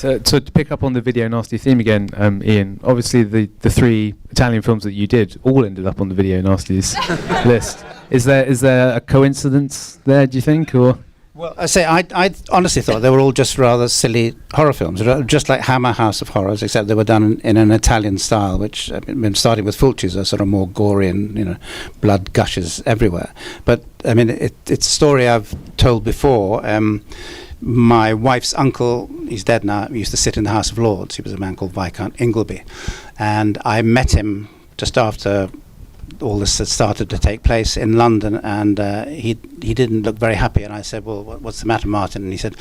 To pick up on the Video Nasty theme again, Ian, obviously the 3 Italian films that you did all ended up on the Video Nasties list. Is there a coincidence there, do you think, or? Well, I honestly thought they were all just rather silly horror films, just like Hammer House of Horrors, except they were done in an Italian style, which, I mean, starting with Fulci's, are sort of more gory and, blood gushes everywhere. But, I mean, it's a story I've told before. My wife's uncle, he's dead now, he used to sit in the House of Lords. He was a man called Viscount Ingleby. And I met him just after all this had started to take place in London, and he didn't look very happy. And I said, well, what's the matter, Martin? And he said,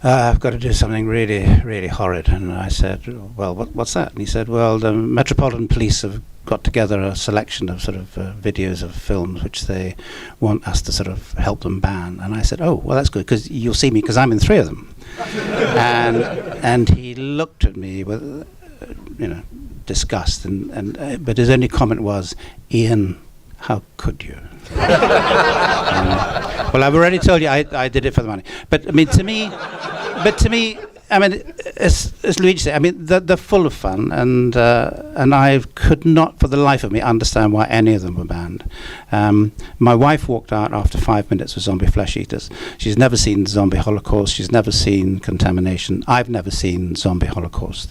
I've got to do something really, really horrid. And I said, well, what's that? And he said, well, the Metropolitan Police have got together a selection of sort of videos of films which they want us to sort of help them ban. And I said, oh, well, that's good, because you'll see me, because I'm in 3 of them. and he looked at me with, disgust, but his only comment was, Ian, how could you? Well, I've already told you I did it for the money. But I mean, to me, I mean, as Luigi said, I mean, they're full of fun, and I could not, for the life of me, understand why any of them were banned. My wife walked out after 5 minutes with Zombie Flesh Eaters. She's never seen Zombi Holocaust. She's never seen Contamination. I've never seen Zombie Holocaust.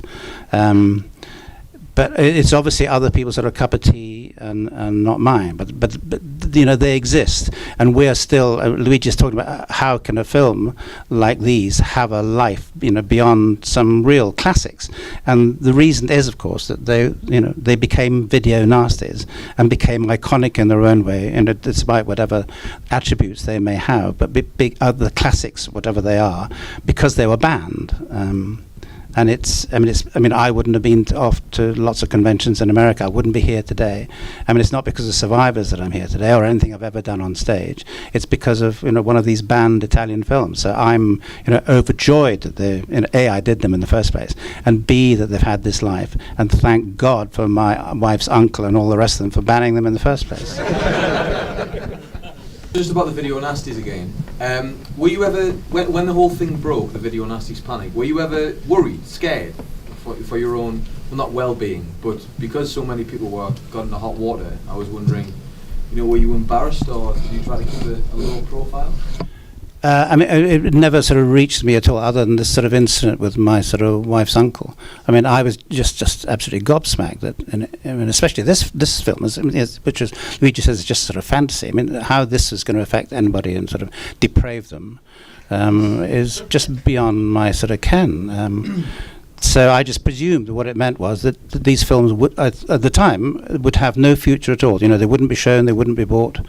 But it's obviously other people's sort of cup of tea and not mine. But they exist, and we are still. Luigi's talking about how can a film like these have a life, beyond some real classics. And the reason is, of course, that they became video nasties and became iconic in their own way, and despite whatever attributes they may have, but big other classics, whatever they are, because they were banned. And I wouldn't have been off to lots of conventions in America. I wouldn't be here today. I mean, it's not because of Survivors that I'm here today or anything I've ever done on stage. It's because of, one of these banned Italian films. So I'm, overjoyed that A, I did them in the first place, and B, that they've had this life. And thank God for my wife's uncle and all the rest of them for banning them in the first place. Just about the Video Nasties again. Were you ever, when the whole thing broke, the Video Nasties panic, were you ever worried, scared for your own, well, not well-being, but because so many people got in the hot water, I was wondering, were you embarrassed, or did you try to keep a low profile? It never sort of reached me at all, other than this sort of incident with my sort of wife's uncle. I mean, I was just absolutely gobsmacked that, especially this film, which is, Luigi says, it's just sort of fantasy. I mean, how this is going to affect anybody and sort of deprave them is just beyond my sort of ken. So I just presumed what it meant was that these films would, at the time, would have no future at all. They wouldn't be shown, they wouldn't be bought,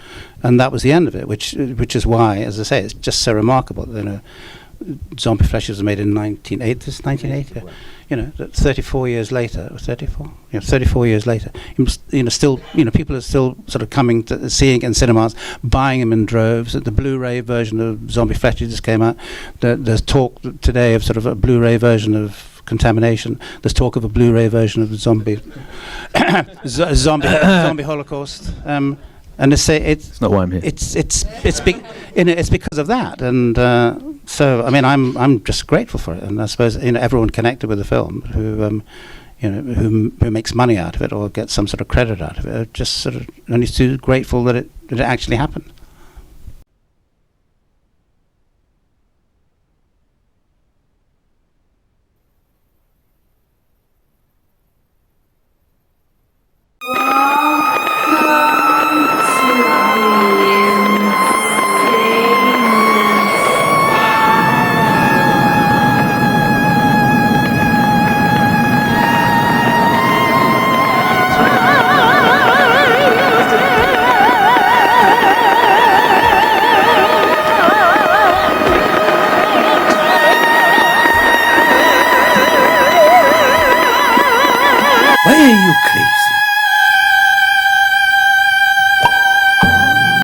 and that was the end of it. Which is why, as I say, it's just so remarkable. Zombie Flesh was made in 1980. 34 years later, 34. 34 years later, still, people are still sort of coming to seeing it in cinemas, buying them in droves. The Blu-ray version of Zombie Flesh just came out. There's talk today of sort of a Blu-ray version of Contamination. There's talk of a Blu-ray version of the Zombie Holocaust. And they say it's not why I'm here. It's because of that, and so I mean I'm just grateful for it, and I suppose everyone connected with the film who makes money out of it or gets some sort of credit out of it are just sort of only too grateful that it actually happened.